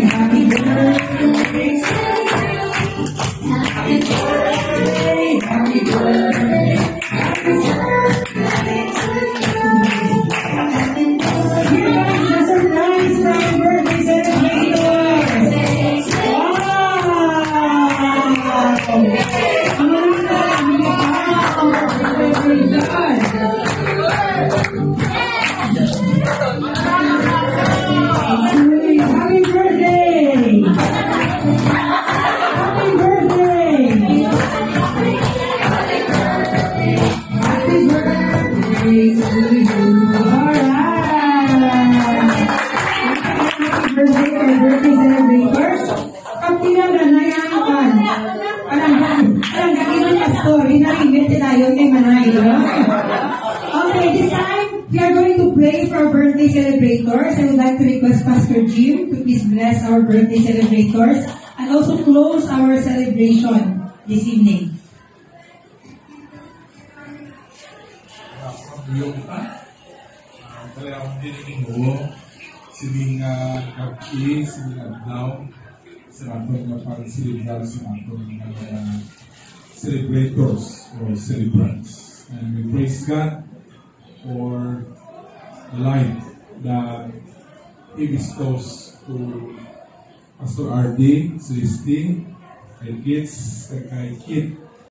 Happy birthday. Happy birthday. Happy birthday. Happy birthday to you. Here comes a surprise from birthday celebrators. Happy birthday! Happy birthday! Happy birthday to you! Alright! Happy birthday to birthday celebrators. Kaptilan na nayangan. Parang gagilan na story na rin tayo kay Manay. Okay, this time we are going to pray for our birthday celebrators. I would like to request Pastor Jim to please bless our birthday celebrators and also close our celebration this evening. Talagang diniling mo, siling kapki, siling adlaw, sa ating pag-celebrar sa ating celebrators or celebrants. And we praise God for the life that He bestows to Pastor R.D., Celestine, kay Kids, kay Kit,